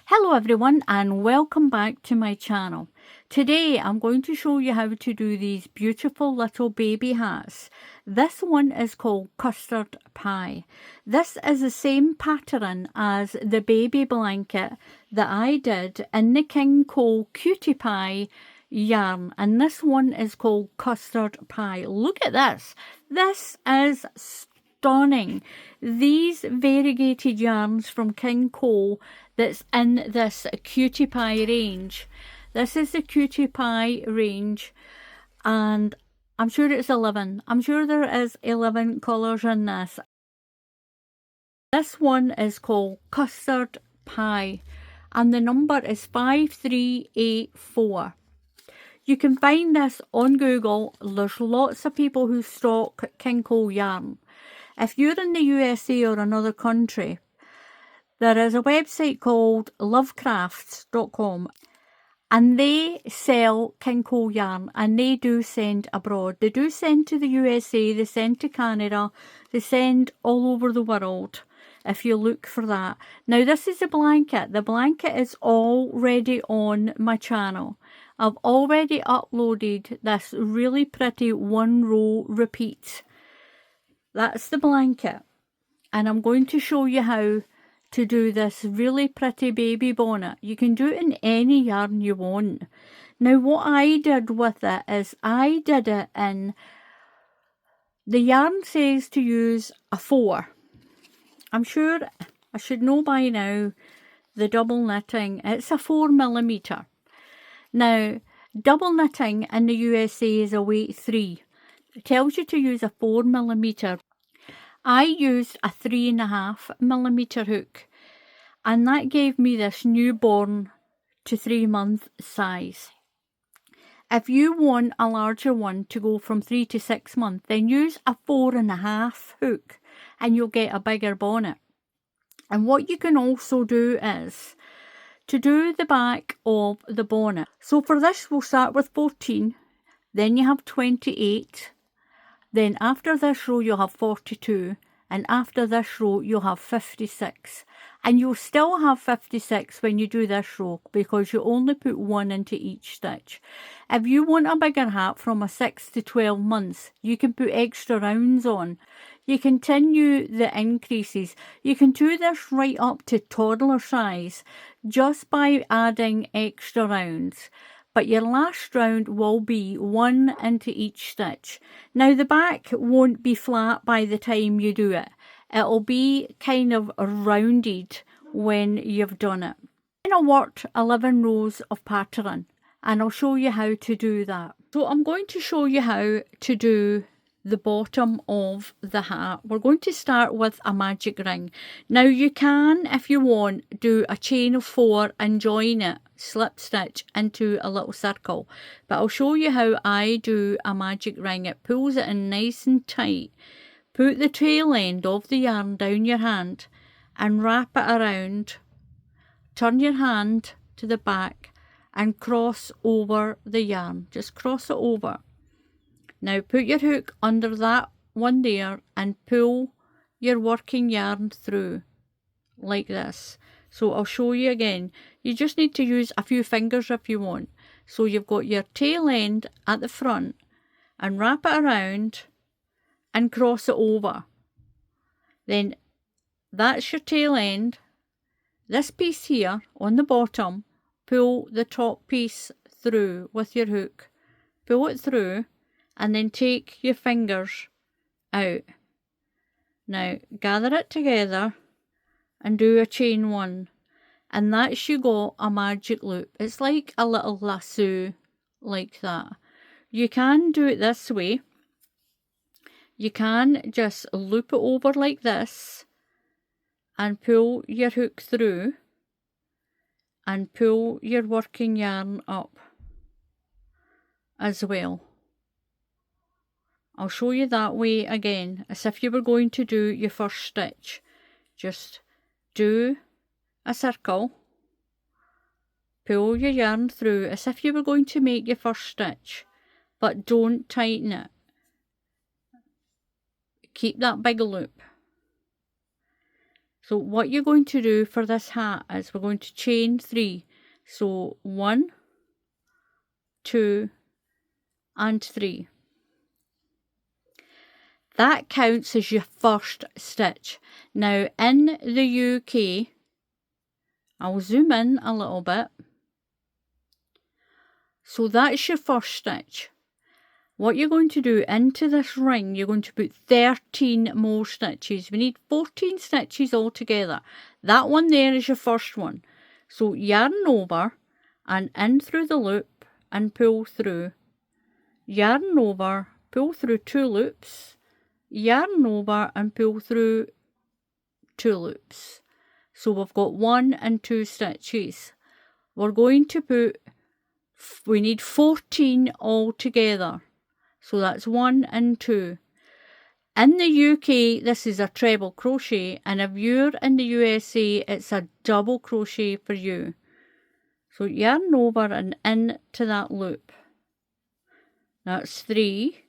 Hello everyone and welcome back to my channel. Today I'm going to show you how to do these beautiful little baby hats. This one is called Custard Pie. This is the same pattern as the baby blanket that I did in the King Cole Cutie Pie yarn, and this one is called Custard Pie. Look at this. This is stunning. These variegated yarns from King Cole that's in this Cutie Pie range. This is the Cutie Pie range, and I'm sure it's 11. I'm sure there is 11 colours in this. This one is called Custard Pie, and the number is 5384. You can find this on Google. There's lots of people who stock King Cole yarn. If you're in the USA or another country, there is a website called lovecrafts.com, and they sell King Cole yarn, and they do send abroad. They do send to the USA, they send to Canada, they send all over the world if you look for that. Now this is a blanket. The blanket is already on my channel. I've already uploaded this really pretty one row repeat. That's the blanket, and I'm going to show you how to do this really pretty baby bonnet. You can do it in any yarn you want. Now what I did with it is I did it in, the yarn says to use a 4. I'm sure I should know by now the double knitting. It's a 4mm. Now double knitting in the USA is a weight 3. It tells you to use a 4mm. I used a 3.5mm hook, and that gave me this newborn to 3-month size. If you want a larger one to go from 3 to 6 months, then use a 4.5 hook and you'll get a bigger bonnet. And what you can also do is to do the back of the bonnet. So for this we'll start with 14, then you have 28, then after this row you'll have 42, and after this row you'll have 56. And you'll still have 56 when you do this row because you only put 1 into each stitch. If you want a bigger hat from a 6 to 12 months, you can put extra rounds on. You continue the increases. You can do this right up to toddler size just by adding extra rounds. But your last round will be 1 into each stitch. Now the back won't be flat by the time you do it. It'll be kind of rounded when you've done it. Then I worked 11 rows of pattern, and I'll show you how to do that. So I'm going to show you how to do the bottom of the hat. We're going to start with a magic ring. Now you can, if you want, do a chain of 4 and join it, slip stitch into a little circle, but I'll show you how I do a magic ring. It pulls it in nice and tight. Put the tail end of the yarn down your hand and wrap it around. Turn your hand to the back and cross over the yarn. Just cross it over. Now put your hook under that one there and pull your working yarn through like this. So I'll show you again. You just need to use a few fingers if you want. So you've got your tail end at the front and wrap it around and cross it over. Then that's your tail end. This piece here on the bottom, pull the top piece through with your hook. Pull it through and then take your fingers out. Now gather it together and do a chain 1, and that's you got a magic loop. It's like a little lasso like that. You can do it this way. You can just loop it over like this and pull your hook through and pull your working yarn up as well. I'll show you that way again, as if you were going to do your first stitch. Just do a circle, pull your yarn through as if you were going to make your first stitch, but don't tighten it. Keep that big loop. So what you're going to do for this hat is we're going to chain 3. So 1, 2 and 3. That counts as your first stitch. Now in the UK, I'll zoom in a little bit. So that's your first stitch. What you're going to do into this ring, you're going to put 13 more stitches. We need 14 stitches altogether. That one there is your first one. So yarn over and in through the loop and pull through. Yarn over, pull through 2 loops. Yarn over and pull through 2 loops. So we've got 1 and 2 stitches. We're going to put, we need 14 altogether. So that's 1 and 2. In the UK, this is a treble crochet, and if you're in the USA, it's a double crochet for you. So yarn over and into that loop. That's 3.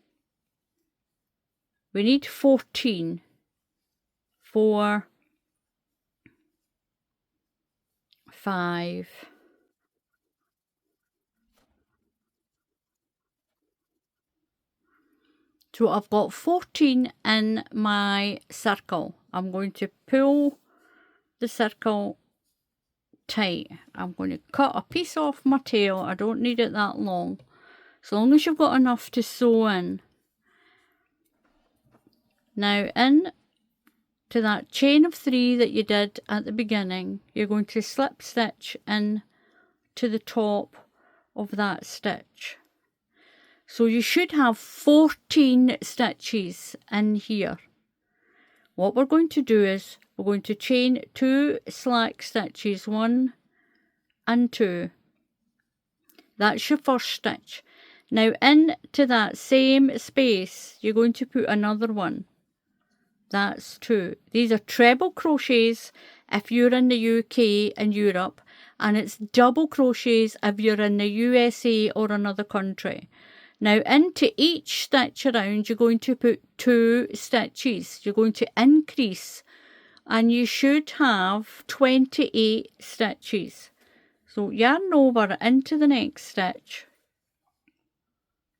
We need 14. 4, 5, 'So I've got 14 in my circle. I'm going to pull the circle tight. I'm going to cut a piece off my tail. I don't need it that long. As long as you've got enough to sew in. Now in to that chain of 3 that you did at the beginning, you're going to slip stitch in to the top of that stitch. So you should have 14 stitches in here. What we're going to do is we're going to chain 2 slack stitches, 1 and 2. That's your first stitch. Now into that same space, you're going to put another one. That's 2. These are treble crochets if you're in the UK and Europe, and it's double crochets if you're in the USA or another country. Now into each stitch around, you're going to put 2 stitches. You're going to increase, and you should have 28 stitches. So yarn over into the next stitch.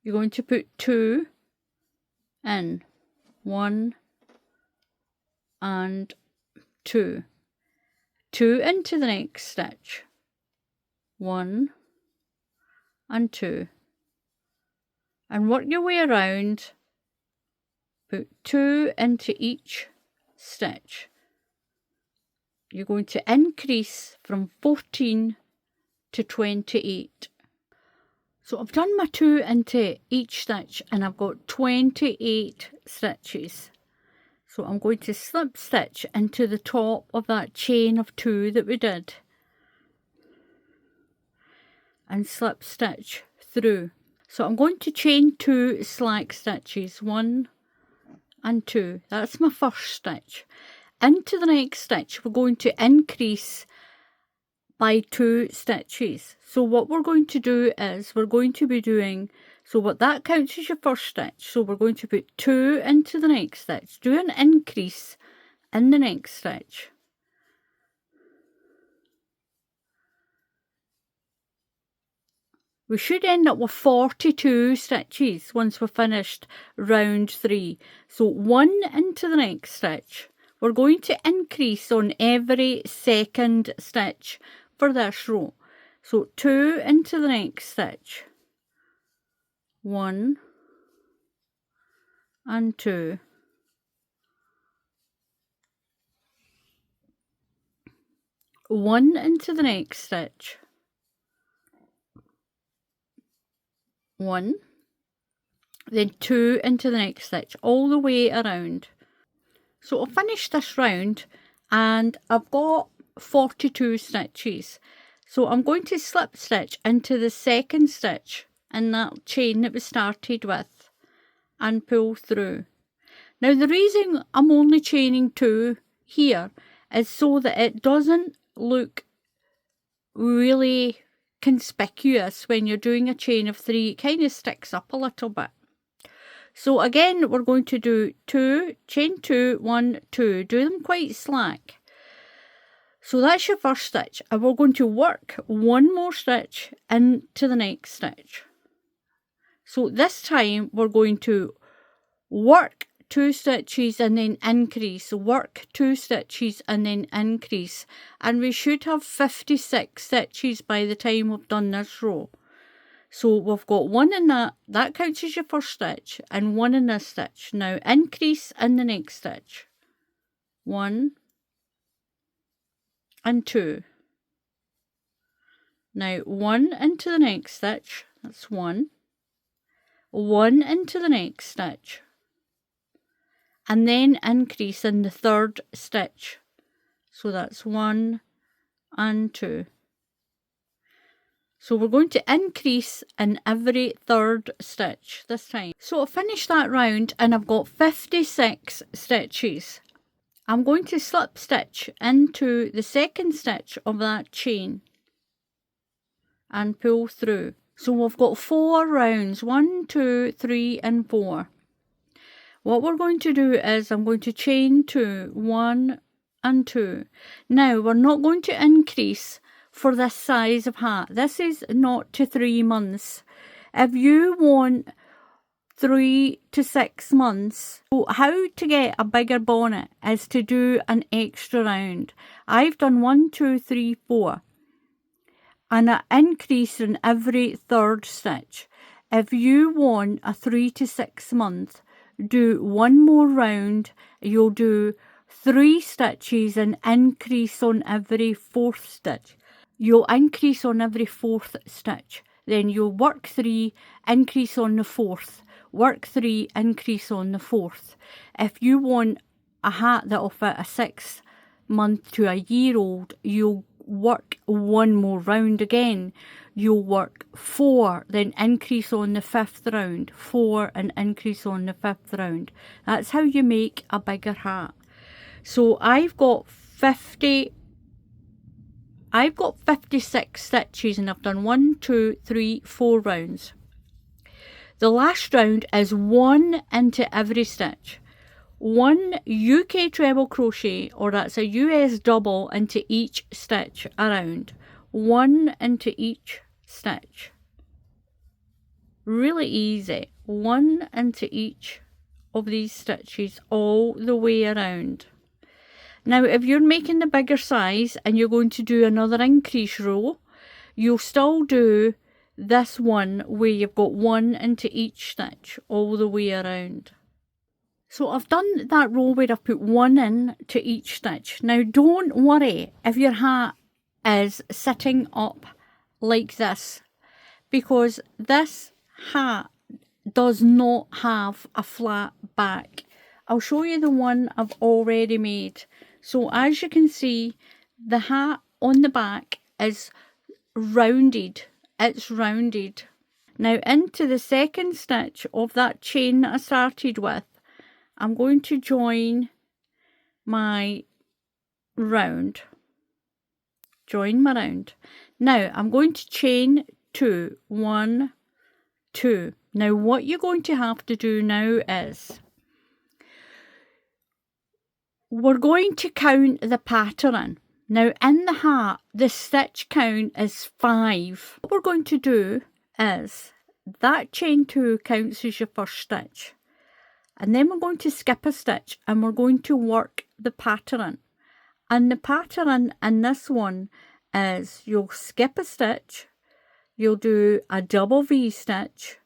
You're going to put 2 in. 1 and 2. 2 into the next stitch. 1 and 2. And work your way around. Put 2 into each stitch. You're going to increase from 14 to 28. So I've done my 2 into each stitch and I've got 28 stitches. So I'm going to slip stitch into the top of that chain of 2 that we did. And slip stitch through. So I'm going to chain 2 slack stitches, 1 and 2. That's my first stitch. Into the next stitch, we're going to increase by 2 stitches. So what we're going to do is we're going to be doing, so what that counts as your first stitch. So we're going to put 2 into the next stitch, do an increase in the next stitch. We should end up with 42 stitches once we've finished round 3. So 1 into the next stitch. We're going to increase on every second stitch for this row. So 2 into the next stitch. 1 and 2. 1 into the next stitch. 1, then 2 into the next stitch, all the way around. So I'll finish this round and I've got 42 stitches. So I'm going to slip stitch into the second stitch in that chain that we started with and pull through. Now the reason I'm only chaining 2 here is so that it doesn't look really conspicuous when you're doing a chain of 3. It kind of sticks up a little bit. So again, we're going to do 2, chain 2, 1, 2. Do them quite slack. So that's your first stitch, and we're going to work one more stitch into the next stitch. So this time we're going to work 2 stitches and then increase, work 2 stitches and then increase, and we should have 56 stitches by the time we've done this row. So we've got 1 in that counts as your first stitch, and 1 in this stitch. Now increase in the next stitch, 1 and 2. Now 1 into the next stitch, that's 1, 1 into the next stitch, and then increase in the third stitch. So that's 1 and 2. So we're going to increase in every third stitch this time. So I've finished that round and I've got 56 stitches. I'm going to slip stitch into the second stitch of that chain and pull through. So we've got 4 rounds, 1, 2, 3 and 4. What we're going to do is I'm going to chain 2, 1 and 2. Now we're not going to increase for this size of hat. This is 0 to 3 months. If you want 3 to 6 months, so how to get a bigger bonnet is to do an extra round. I've done 1, 2, 3, 4 and an increase in every third stitch. If you want a 3 to 6 month, do 1 more round. You'll do 3 stitches and increase on every 4th stitch. You'll increase on every 4th stitch. Then you'll work 3, increase on the 4th, work 3, increase on the 4th. If you want a hat that'll fit a 6 month to a year old, you'll work 1 more round again. You'll work 4, then increase on the 5th round, 4 and increase on the 5th round. That's how you make a bigger hat. So I've got 56 stitches and I've done 1, 2, 3, 4 rounds. The last round is 1 into every stitch. 1 UK treble crochet, or that's a US double, into each stitch around. 1 into each stitch. Really easy. 1 into each of these stitches all the way around. Now if you're making the bigger size and you're going to do another increase row, you'll still do this one where you've got 1 into each stitch all the way around. So I've done that row where I've put 1 in to each stitch. Now don't worry if your hat is sitting up like this, because this hat does not have a flat back. I'll show you the one I've already made. So as you can see, the hat on the back is rounded. It's rounded. Now into the second stitch of that chain that I started with, I'm going to join my round. Join my round. Now I'm going to chain 2, 1, 2. Now what you're going to have to do now is we're going to count the pattern. Now in the hat, the stitch count is 5. What we're going to do is that chain 2 counts as your first stitch. And then we're going to skip a stitch and we're going to work the pattern. And the pattern in this one is you'll skip a stitch, you'll do a double V stitch,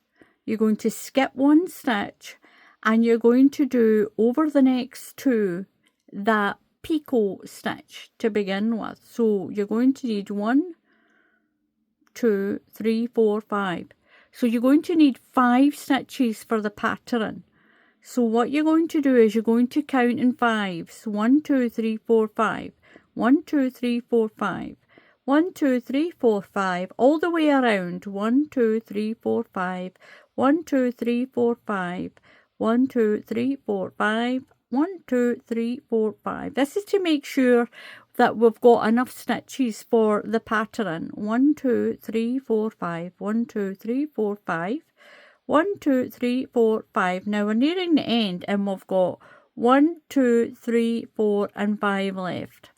you're going to skip 1 stitch, and you're going to do over the next 2 that picot stitch to begin with. So you're going to need 1, 2, 3, 4, 5. So you're going to need 5 stitches for the pattern. So what you're going to do is you're going to count in 5s. 1, 2, 3, 4, 5. 1, 2, 3, 4, 5. 1, 2, 3, 4, 5. All the way around. 1, 2, 3, 4, 5. 1, 2, 3, 4, 5. 1, 2, 3, 4, 5. 1, 2, 3, 4, 5. This is to make sure that we've got enough stitches for the pattern. 1, 2, 3, 4, 5. 1, 2, 3, 4, 5. 1, 2, 3, 4, 5. Now we're nearing the end and we've got 1, 2, 3, 4 and 5 left.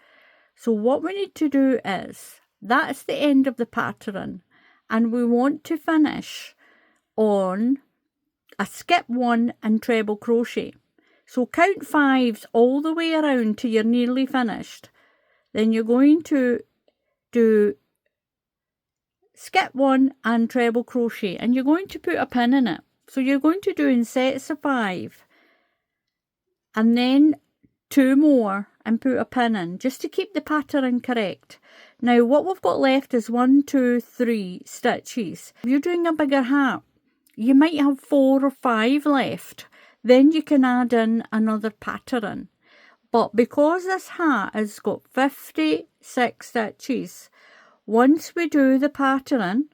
So what we need to do is, that's the end of the pattern, and we want to finish on a skip 1 and treble crochet. So count 5s all the way around till you're nearly finished. Then you're going to do skip 1 and treble crochet, and you're going to put a pin in it. So you're going to do in sets of 5 and then 2 more and put a pin in, just to keep the pattern correct. Now what we've got left is 1, 2, 3 stitches. If you're doing a bigger hat, you might have 4 or 5 left. Then you can add in another pattern. But because this hat has got 56 stitches, once we do the pattern,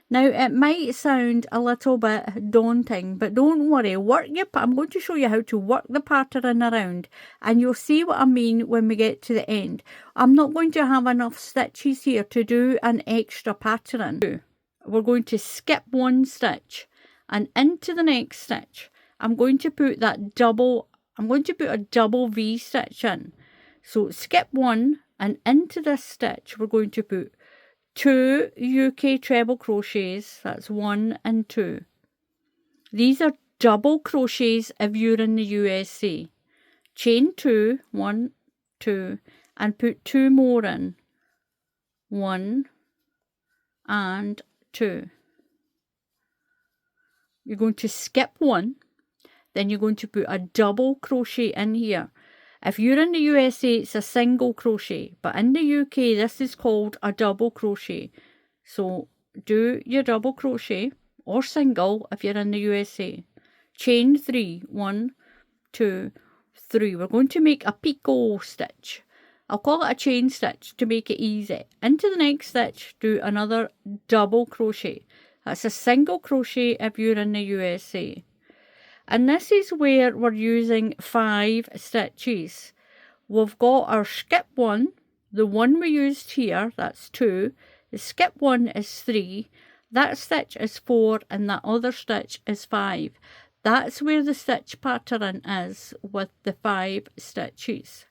now it might sound a little bit daunting, but don't worry, I'm going to show you how to work the pattern around, and you'll see what I mean when we get to the end. I'm not going to have enough stitches here to do an extra pattern. We're going to skip 1 stitch, and into the next stitch I'm going to put a double V stitch in. So skip 1, and into this stitch we're going to put 2 UK treble crochets. That's 1 and 2. These are double crochets if you're in the USA. Chain 2, 1, 2, and put 2 more in. 1 and 2. You're going to skip 1, then you're going to put a double crochet in here. If you're in the USA, it's a single crochet, but in the UK, this is called a double crochet. So do your double crochet, or single if you're in the USA. Chain 3, 1, 2, 3. We're going to make a picot stitch. I'll call it a chain stitch to make it easy. Into the next stitch, do another double crochet. That's a single crochet if you're in the USA. And this is where we're using 5 stitches. We've got our skip 1, the one we used here, that's 2. The skip 1 is 3. That stitch is 4, and that other stitch is 5. That's where the stitch pattern is with the 5 stitches.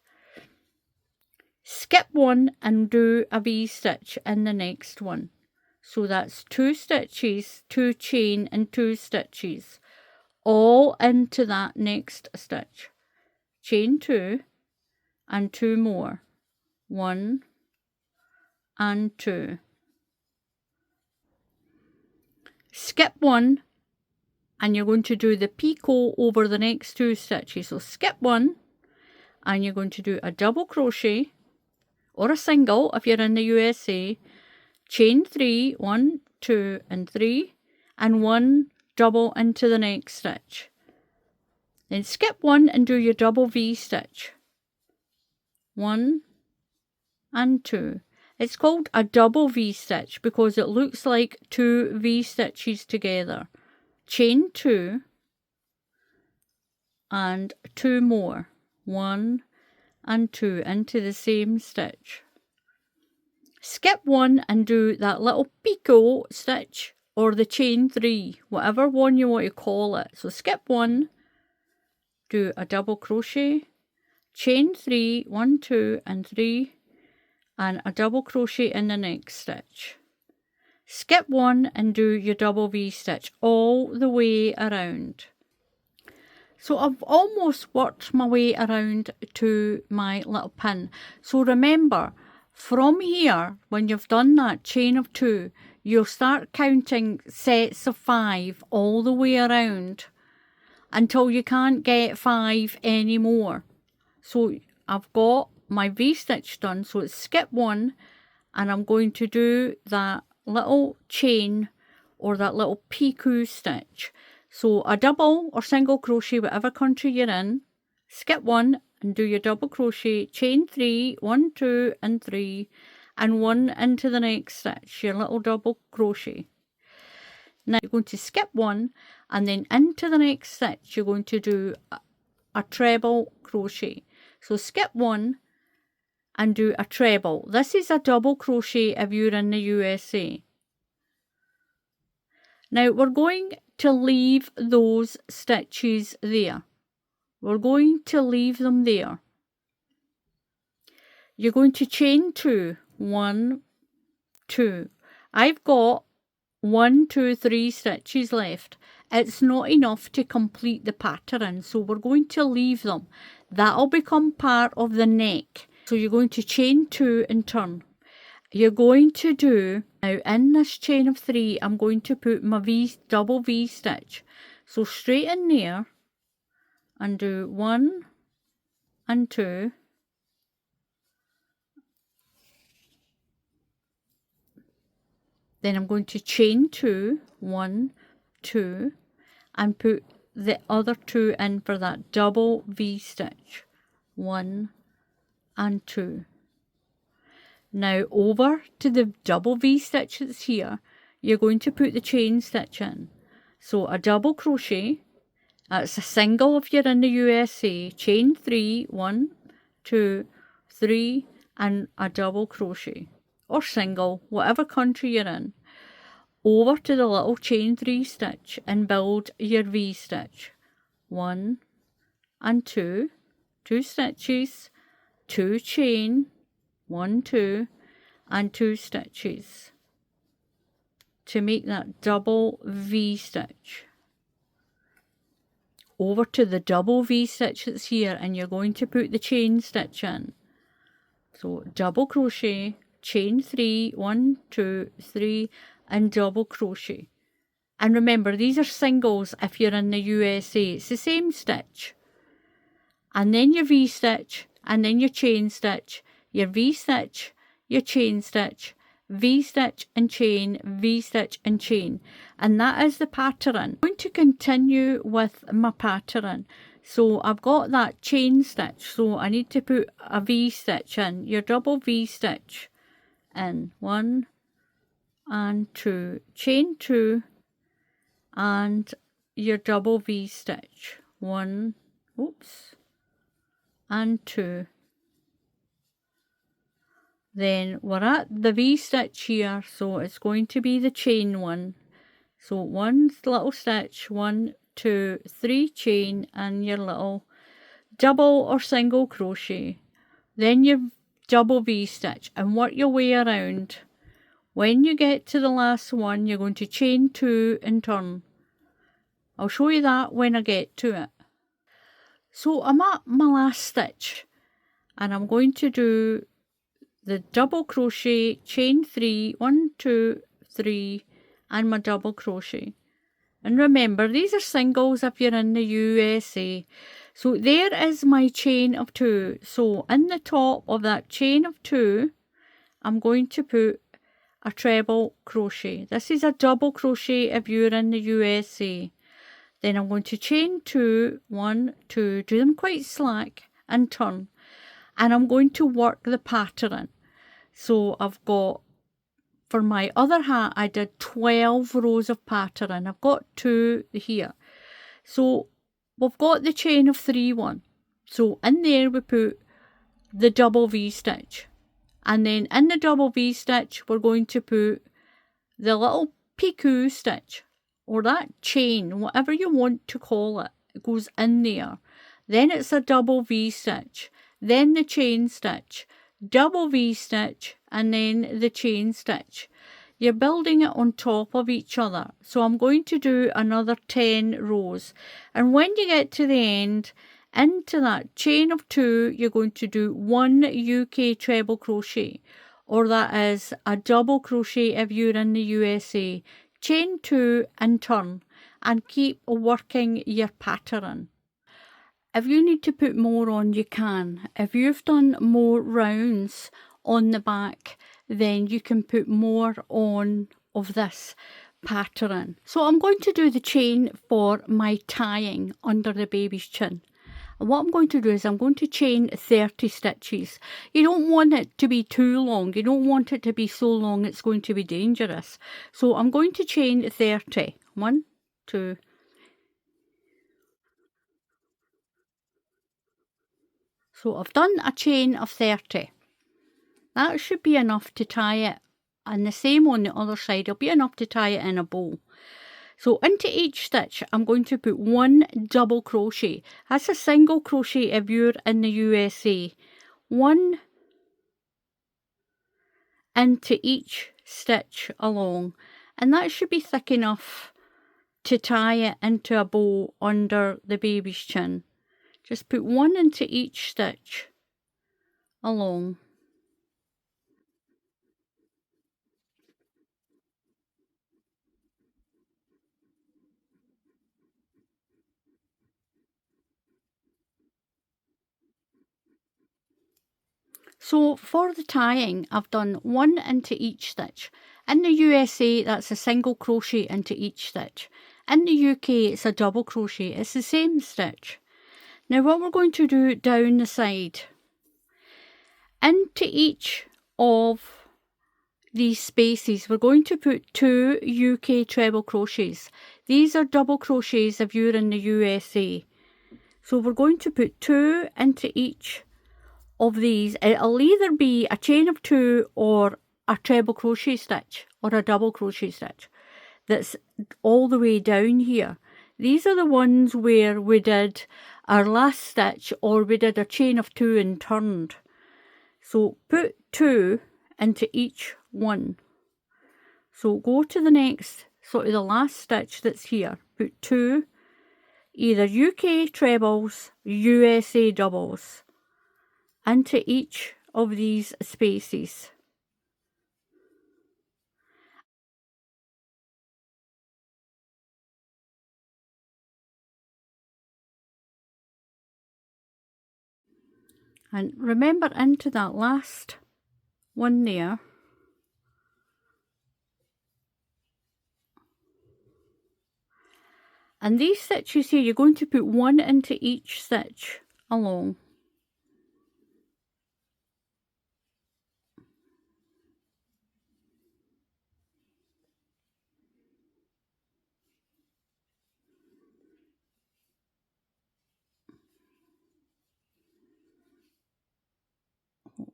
Skip 1 and do a V stitch in the next one. So that's 2 stitches, 2 chain and 2 stitches. All into that next stitch. Chain 2 and 2 more. 1 and 2. Skip 1, and you're going to do the picot over the next 2 stitches. So skip 1, and you're going to do a double crochet or a single if you're in the USA. Chain 3, 1, 2 and 3, and 1 double into the next stitch. Then skip 1 and do your double V stitch. 1 and 2. It's called a double V stitch because it looks like 2 V stitches together. Chain 2 and 2 more. 1 and 2 into the same stitch. Skip 1 and do that little picot stitch, or the chain 3, whatever one you want to call it. So skip 1, do a double crochet, chain 3, 1, 2 and 3, and a double crochet in the next stitch. Skip 1 and do your double V stitch all the way around. So I've almost worked my way around to my little pin. So remember, from here, when you've done that chain of 2, you'll start counting sets of 5 all the way around until you can't get 5 anymore. So I've got my V stitch done, so it's skip 1, and I'm going to do that little chain or that little picot stitch. So a double or single crochet, whatever country you're in, skip 1 and do your double crochet, chain 3, 1, 2 and 3, and 1 into the next stitch, your little double crochet. Now you're going to skip 1, and then into the next stitch you're going to do a treble crochet. So skip 1 and do a treble. This is a double crochet if you're in the USA. Now we're going to leave those stitches there. We're going to leave them there. you're going to chain 2, 1, 2. I've got 1, 2, 3 stitches left. It's not enough to complete the pattern, so we're going to leave them. That'll become part of the neck. So you're going to chain 2 and turn. You're going to do, now in this chain of 3, I'm going to put my double V stitch. So straight in there and do 1 and 2. Then I'm going to chain 2, 1, 2, and put the other 2 in for that double V stitch. 1 and 2. Now over to the double V stitch that's here, you're going to put the chain stitch in. So a double crochet, it's a single if you're in the USA, chain 3, 1, 2, 3, and a double crochet, or single, whatever country you're in. Over to the little chain 3 stitch and build your V stitch. 1 and 2, 2 stitches, 2 chain, 1, 2, and 2 stitches to make that double V stitch. Over to the double V stitch that's here, and you're going to put the chain stitch in. So double crochet, chain 3, 1, 2, 3, and double crochet. And remember, these are singles if you're in the USA. It's the same stitch. And then your V stitch, and then your chain stitch, your V stitch, your chain stitch, V stitch and chain, V stitch and chain. And that is the pattern. I'm going to continue with my pattern. So I've got that chain stitch, so I need to put a V stitch in, your double V stitch in, 1 and 2, chain 2, and your double V stitch, 1, oops, and 2. Then we're at the V stitch here, so it's going to be the chain one. So one little stitch, 1, 2, 3 chain, and your little double or single crochet. Then your double V stitch and work your way around. When you get to the last one, you're going to chain 2 and turn. I'll show you that when I get to it. So I'm at my last stitch, and I'm going to do the double crochet, chain 3, 1, 2, 3, and my double crochet. And remember, these are singles if you're in the USA. So there is my chain of 2. So in the top of that chain of 2, I'm going to put a treble crochet. This is a double crochet if you're in the USA. Then I'm going to chain 2, 1, 2, do them quite slack and turn. And I'm going to work the pattern. So I've got, for my other hat, I did 12 rows of pattern. I've got 2 here. So we've got the chain of 3 one. So in there we put the double V stitch. And then in the double V stitch, we're going to put the little picot stitch, or that chain, whatever you want to call it. It goes in there. Then it's a double V stitch. Then the chain stitch, double V stitch, and then the chain stitch. You're building it on top of each other. So I'm going to do another 10 rows. And when you get to the end, into that chain of 2, you're going to do 1 UK treble crochet, or that is a double crochet if you're in the USA. Chain 2 and turn, and keep working your pattern. If you need to put more on, you can. If you've done more rounds on the back, then you can put more on of this pattern. So I'm going to do the chain for my tying under the baby's chin. And what I'm going to do is I'm going to chain 30 stitches. You don't want it to be too long. You don't want it to be so long it's going to be dangerous. So I'm going to chain 30. 1, 2. So I've done a chain of 30. That should be enough to tie it. And the same on the other side. It'll be enough to tie it in a bow. So into each stitch, I'm going to put 1 double crochet. That's a single crochet if you're in the USA. 1 into each stitch along, and that should be thick enough to tie it into a bow under the baby's chin. Just put one into each stitch along. So for the tying, I've done one into each stitch. In the USA, that's a single crochet into each stitch. In the UK, it's a double crochet. It's the same stitch. Now what we're going to do down the side, into each of these spaces, we're going to put 2 UK treble crochets. These are double crochets if you're in the USA. So we're going to put 2 into each of these. It'll either be a chain of 2 or a treble crochet stitch or a double crochet stitch that's all the way down here. These are the ones where we did our last stitch, or we did a chain of 2 and turned. So put 2 into each one. So go to the next, sort of the last stitch that's here, put 2 either UK trebles, USA doubles into each of these spaces. And remember, into that last one there, and these stitches here, you're going to put 1 into each stitch along.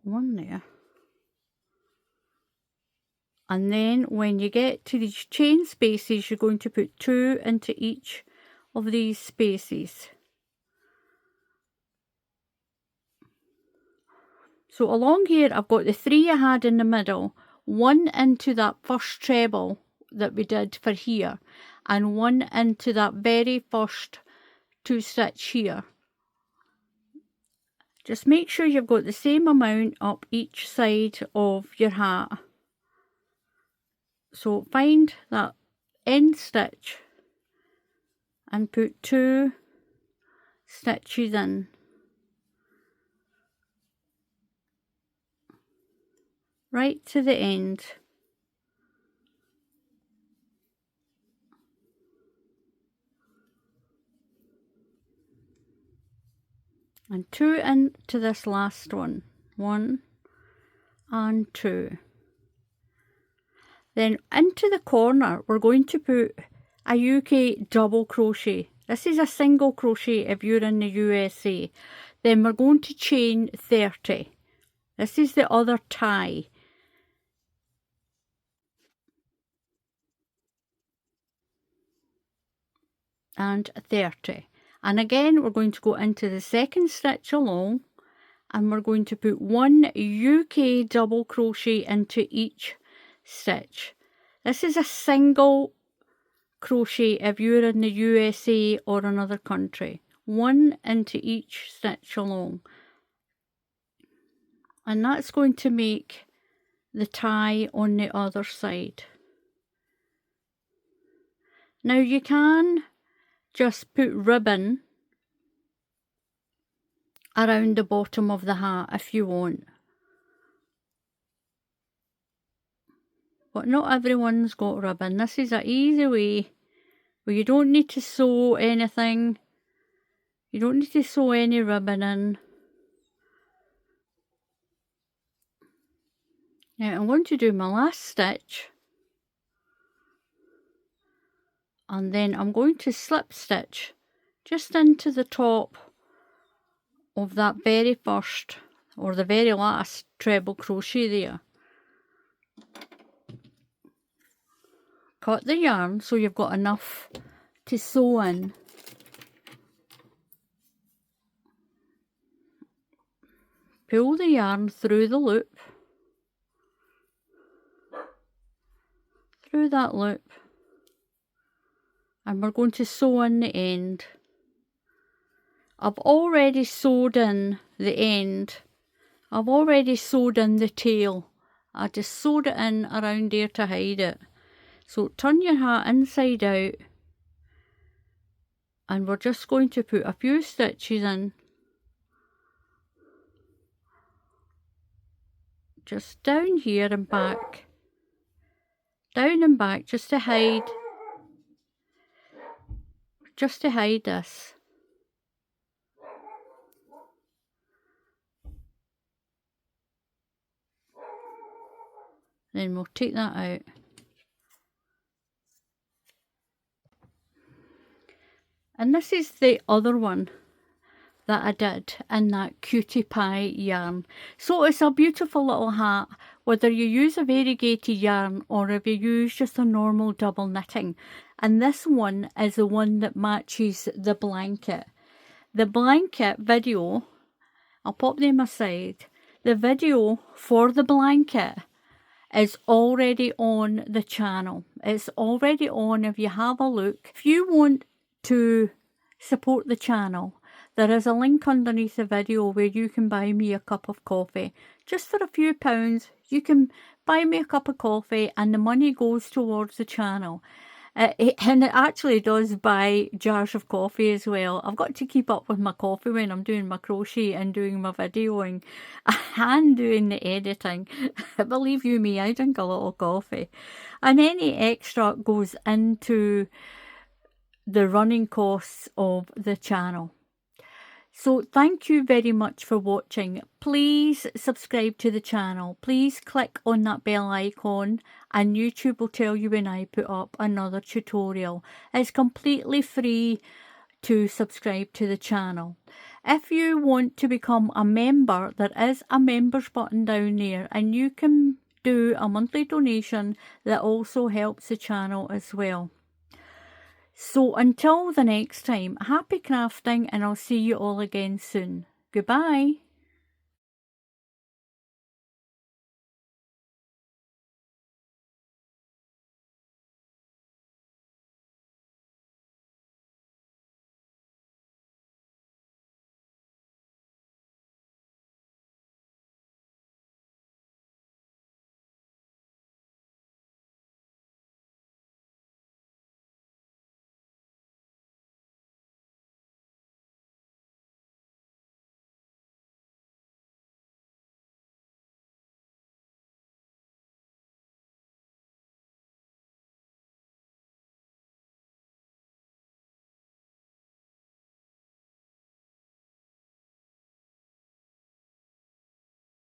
One there. And then when you get to these chain spaces, you're going to put 2 into each of these spaces. So along here, I've got the 3 I had in the middle, 1 into that first treble that we did for here, and 1 into that very first 2 stitch here. Just make sure you've got the same amount up each side of your hat. So find that end stitch and put 2 stitches in. Right to the end. And 2 into this last one. 1 and 2. Then into the corner, we're going to put a UK double crochet. This is a single crochet if you're in the USA. Then we're going to chain 30. This is the other tie. And 30. And again, we're going to go into the second stitch along, and we're going to put 1 UK double crochet into each stitch. This is a single crochet if you're in the USA or another country. 1 into each stitch along. And that's going to make the tie on the other side. Now you can just put ribbon around the bottom of the hat if you want. But not everyone's got ribbon. This is an easy way where you don't need to sew anything. You don't need to sew any ribbon in. Now I'm going to do my last stitch, and then I'm going to slip stitch just into the top of that very first or the very last treble crochet there. Cut the yarn so you've got enough to sew in. Pull the yarn through the loop, through that loop, and we're going to sew in the end. I've already sewed in the end. I've already sewed in the tail. I just sewed it in around there to hide it. So turn your hat inside out, and we're just going to put a few stitches in. Just down here and back. Down and back just to hide this. Then we'll take that out. And this is the other one that I did in that cutie pie yarn. So it's a beautiful little hat, whether you use a variegated yarn or if you use just a normal double knitting. And this one is the one that matches the blanket. The blanket video, I'll pop them aside. The video for the blanket is already on the channel. It's already on if you have a look. If you want to support the channel, there is a link underneath the video where you can buy me a cup of coffee. Just for a few pounds, you can buy me a cup of coffee and the money goes towards the channel. And it actually does buy jars of coffee as well. I've got to keep up with my coffee when I'm doing my crochet and doing my videoing and doing the editing. Believe you me, I drink a lot of coffee. And any extra goes into the running costs of the channel. So thank you very much for watching. Please subscribe to the channel. Please click on that bell icon and YouTube will tell you when I put up another tutorial. It's completely free to subscribe to the channel. If you want to become a member, there is a members button down there and you can do a monthly donation that also helps the channel as well. So until the next time, happy crafting and I'll see you all again soon. Goodbye.